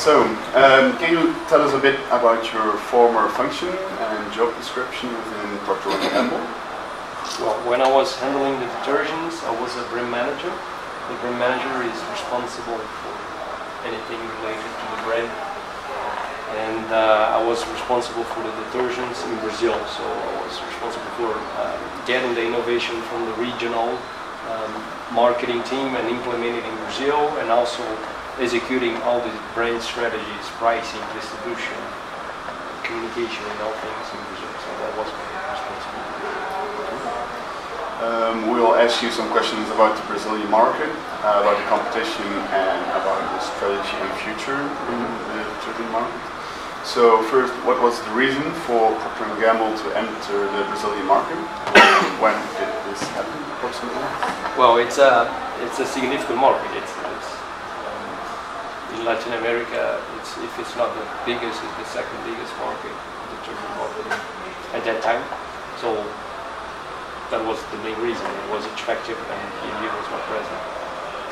So, can you tell us a bit about your former function and job description within Procter Gamble? Well, when I was handling the detergents, I was a brand manager. The brand manager is responsible for anything related to the brand. And I was responsible for the detergents in Brazil. So I was responsible for getting the innovation from the regional marketing team and implementing it in Brazil, and also executing all the brand strategies, pricing, distribution, communication, and all things in Brazil. So that was my responsibility. We'll ask you some questions about the Brazilian market, about the competition, and about the strategy and future in the detergent market. So first, what was the reason for Procter Gamble to enter the Brazilian market? When did this happen, approximately? Well, it's a significant market. It's in Latin America. If it's not the biggest, it's the second biggest market, the detergent market at that time. So that was the main reason. It was attractive, and P&G was not present.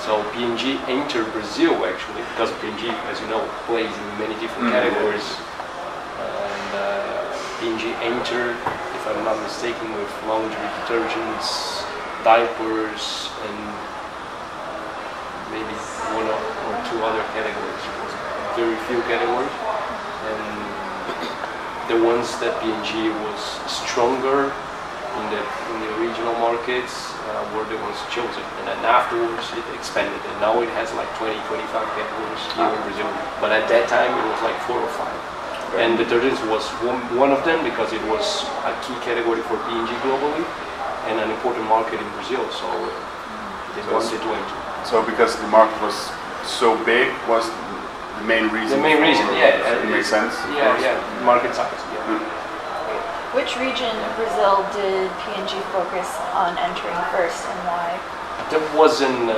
So P&G entered Brazil actually, because P&G, as you know, plays in many different categories. And P&G entered, if I'm not mistaken, with laundry detergents, diapers, and maybe one or two other categories. It was very few categories, and the ones that P&G was stronger in the regional markets were the ones chosen, and then afterwards it expanded, and now it has like 20-25 categories here in Brazil. But at that time it was like 4 or 5. Okay. And detergents was one of them, because it was a key category for P&G globally and an important market in Brazil, so they wanted to enter. So because the market was so big, was the main reason? The main reason, yeah. It makes sense? Yeah, yeah, market size, yeah. Which region of Brazil did P&G focus on entering first, and why? There wasn't.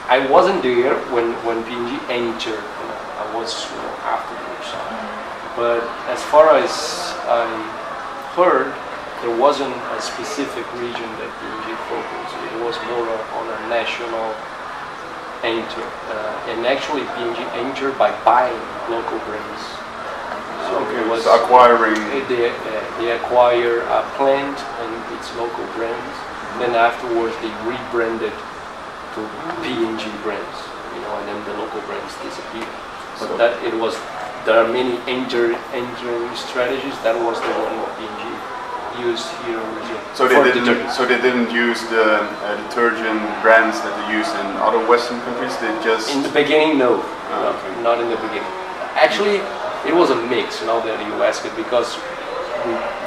I wasn't there when P&G entered. I was afterwards. But as far as I heard, there wasn't a specific region that P&G focused. It was more on a national enter. And actually, P&G entered by buying local brands. So okay, it was acquiring. They acquire a plant and its local brands. Then afterwards they rebranded to P&G brands, and then the local brands disappeared. But So there are many entering strategies. That was the one that P&G used here in Brazil. So they didn't use the detergent brands that they used in other Western countries. They just in the beginning, no, okay. not in the beginning. Actually, it was a mix. Now that you ask it, because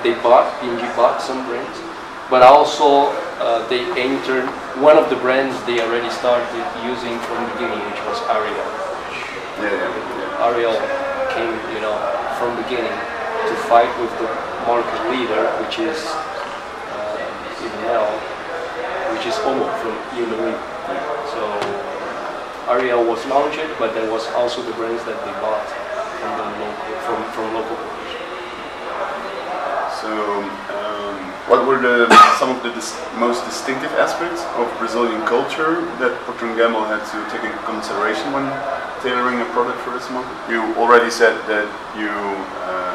P&G bought some brands, but also they entered one of the brands they already started using from the beginning, which was Ariel. Ariel came, from the beginning to fight with the market leader, which is which is Omo from Illinois. So Ariel was launched, but there was also the brands that they bought from local owners. So, what were some of the most distinctive aspects of Brazilian culture that Procter & Gamble had to take into consideration when tailoring a product for this market? You already said that you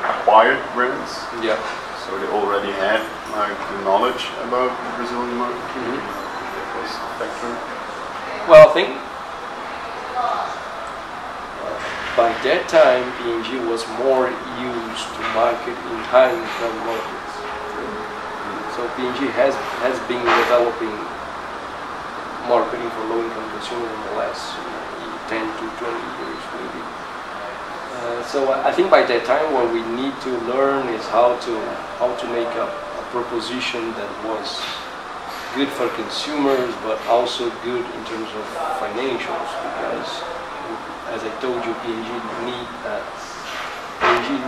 acquired brands. Yeah. So they already had the knowledge about the Brazilian market. That was a factor. Well, I think by that time, P&G was more used to market in high-income markets. So P&G has been developing marketing for low-income consumers in the last 10 to 20 years, maybe. So I think by that time, what we need to learn is how to make a proposition that was good for consumers, but also good in terms of financials, because as I told you, P&G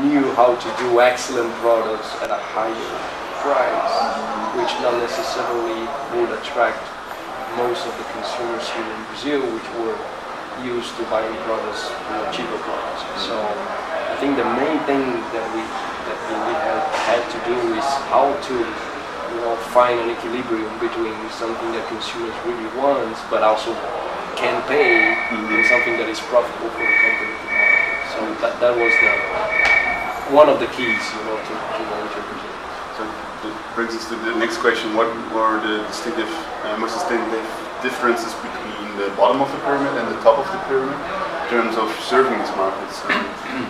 knew how to do excellent products at a higher price, which not necessarily would attract most of the consumers here in Brazil, which were used to buying products, cheaper products. So I think the main thing that we had to do is how to find an equilibrium between something that consumers really want, but also can pay, and something that is profitable for the company to buy. So that was one of the keys, you know, to enter Brazil. So that brings us to the next question. What were the most distinctive differences between the bottom of the pyramid and the top of the pyramid in terms of serving these markets,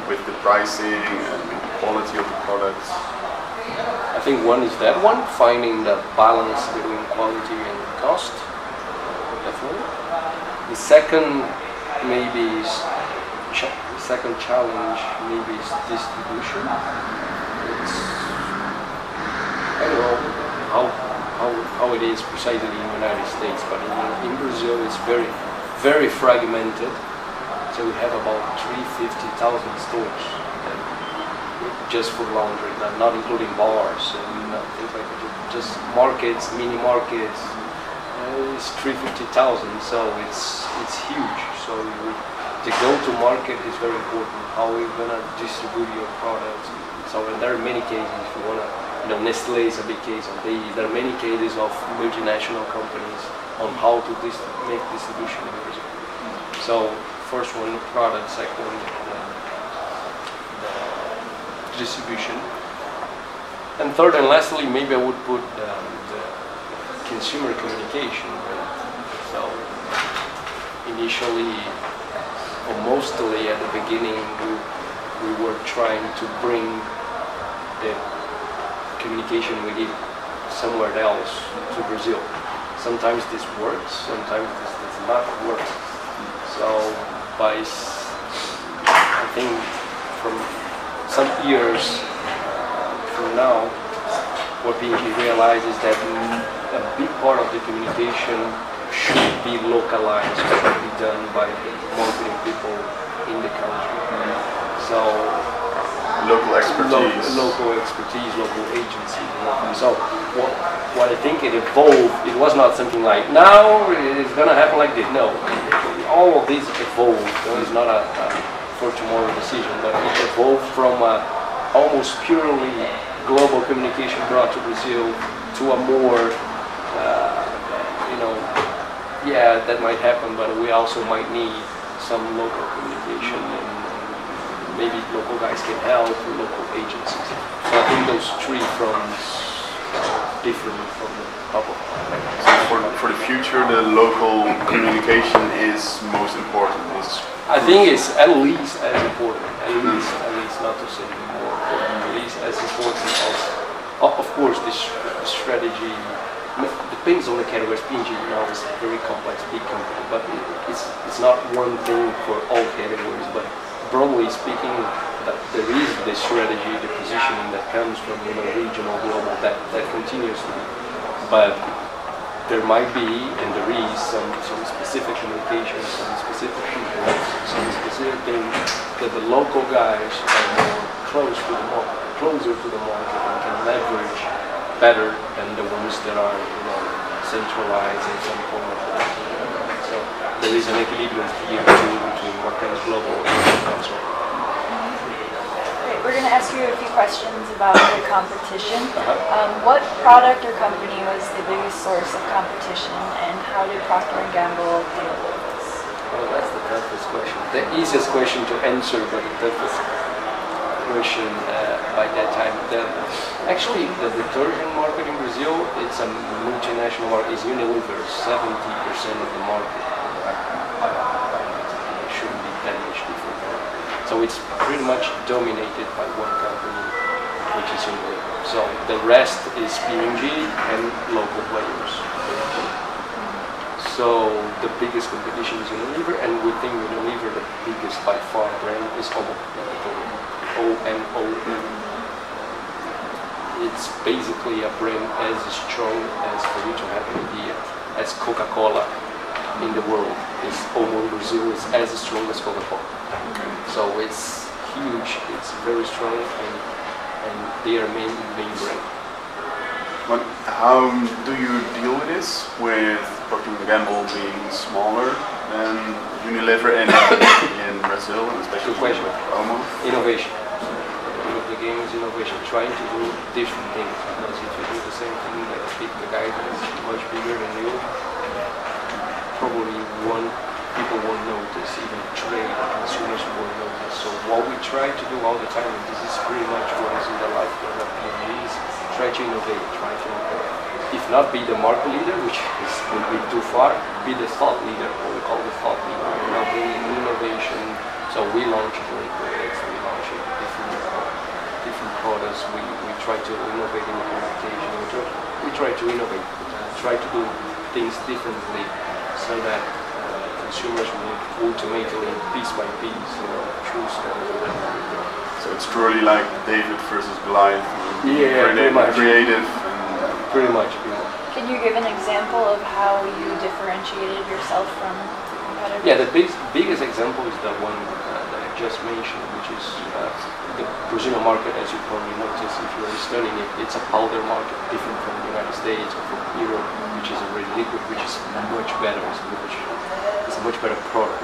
with the pricing and the quality of the products? I think one is that one, finding the balance between quality and cost, definitely. The second maybe is the second challenge maybe is distribution. It's, I don't know how it is precisely in the United States, but in Brazil it's very fragmented. So we have about 350,000 stores just for laundry, not including bars and things like that. Just markets, mini markets. It's 350,000, so it's huge. So the go-to market is very important. How we're gonna distribute your products. So there are many cases. If you wanna, you know, Nestle is a big case of these. There are many cases of multinational companies on how to make distribution in Brazil. So first one, product. Second, distribution. And third and lastly, maybe I would put the consumer communication. So initially, or mostly at the beginning, we were trying to bring the communication we did somewhere else to Brazil. Sometimes this works, sometimes this does not work. So I think from some years from now, what P&G realizes that a big part of the communication should be localized, should be done by the marketing people in the country. So local expertise, local agencies. So what I think it evolved, it was not something like now it's gonna happen like this. No, all of these evolved. It's not a for tomorrow decision, but it evolved from almost purely global communication brought to Brazil to a more, you know, yeah, that might happen, but we also might need some local communication, and maybe local guys can help, or local agencies. So I think those three fronts are different from the top of So for the future, the local communication is most important. I think it's at least as important, at least not to say more important, at least as important as, of course, this strategy depends on the categories. P&G now is a very complex, big company, but it's not one thing for all categories, but broadly speaking, there is the strategy, the positioning that comes from, you know, regional, global, that continues to be, but there might be, and there is, some specific communication, some specific people, some specific things that the local guys are more closer to the market and can leverage better than the ones that are, you know, centralized in some form of that. So there is an equilibrium here between what comes global and what comes local. We're going to ask you a few questions about the competition. What product or company was the biggest source of competition, and how did Procter Gamble deal with this? Well, that's the toughest question. The easiest question to answer, but the toughest question by that time. Actually, the detergent market in Brazil, it's a multinational market. It's Unilever, 70% of the market. It shouldn't be that much different. So it's pretty much dominated by one company, which is Unilever. So the rest is P&G and local players. So the biggest competition is Unilever, and within Unilever, the biggest by far brand is OMO. It's basically a brand as strong as, for you to have an idea, as Coca-Cola in the world. OMO in Brazil is as strong as Coca-Cola. So it's huge, it's very strong, and they are main brand. But how do you deal with this, with Procter Gamble being smaller than Unilever and in Brazil, and especially with OMO? Innovation. The game is innovation, trying to do different things. Because if you do the same thing, like the guy that's much bigger than you, probably people won't notice. notice, even trade consumers will notice. So what we try to do all the time, and this is pretty much what is in the lifeblood of P&G, is try to innovate, if not be the market leader, which would be too far, be the thought leader, what we call the thought leader. Bringing innovation. So we launch liquids, we launch different products. We try to innovate in communication. We try to innovate, try to do things differently, so that consumers will ultimately, piece by piece, choose them. So it's truly like David versus Goliath. Yeah, pretty much. Creative. Pretty much. Can you give an example of how you differentiated yourself from the competitors? Yeah, the biggest example is the one that I just mentioned, which is the Brazilian market. As you probably noticed if you're studying it, it's a powder market, different from the United States or from Europe, which is already liquid, which is much better. It's a much better product.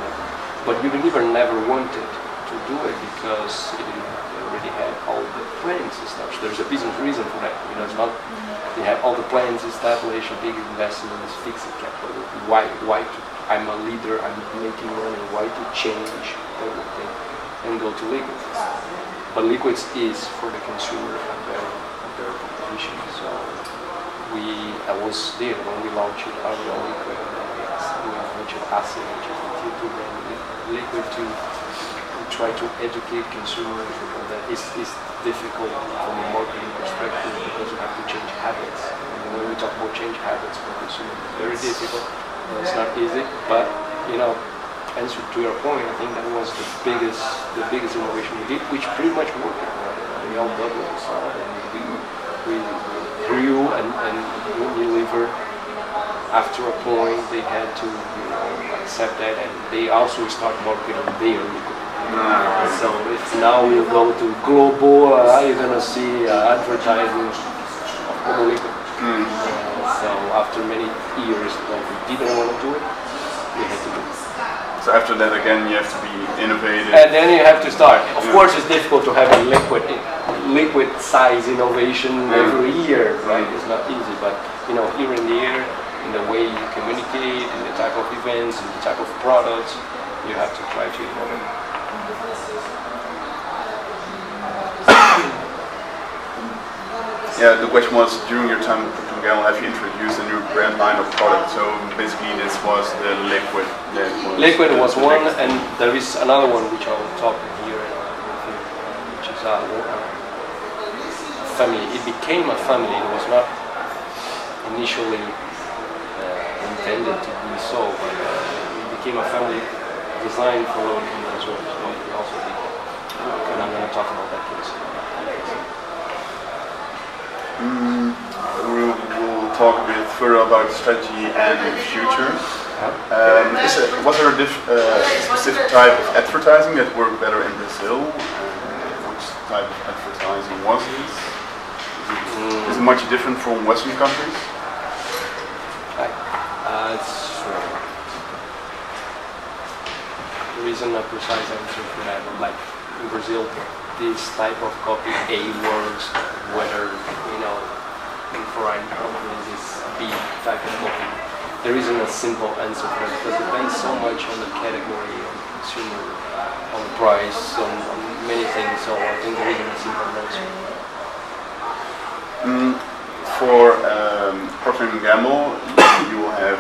But Unilever never wanted to do it because it already had all the plants established. There's a business reason for that. It's not. They have all the plans established, big investments, fixed capital. Why? I'm a leader. I'm making money. Why to change everything and go to liquids? But liquids is for the consumer a better proposition. So I was there when we launched our own liquid. We launched acid, which is the T2 brand liquid to try to educate consumers that it's difficult from a marketing perspective because you have to change habits. And when we talk about change habits for consumers, it's very difficult. It's not easy, but answer to your point, I think that was the biggest innovation we did, which pretty much worked. We all doubled the size, and we grew and Unilever. After a point, they had to accept that, and they also start marketing their liquid. So if now you go to global, you're gonna see advertising of liquid. So after many years that we didn't want to do it, we had to do it. So after that, again, you have to be innovative. And then you have to start. Of course, it's difficult to have a liquid size innovation every year, right? It's not easy, but here and there, in the way you communicate, in the type of events, in the type of products, you have to try to innovate. Yeah, the question was, during your time at Procter Gamble, have you introduced a new brand line of product? So basically this was the liquid. Liquid was one, and there is another one which I will talk here, which is a family. It became a family. It was not initially intended to be so, but it became a family designed for low income as well. So we also did that. And I'm going to talk about that case. We'll talk a bit further about strategy and the future. Was there a specific type of advertising that worked better in Brazil? Which type of advertising was this? Is it much different from Western countries? There isn't a precise answer for that. Like in Brazil, this type of copy A works, whether in foreign companies is B type of copy. There isn't a simple answer for that because it depends so much on the category, on the consumer, on the price, on many things. So I think there isn't a simple answer. For Procter Gamble, you will have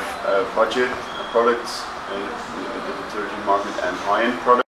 budget products, the detergent market, and high-end products.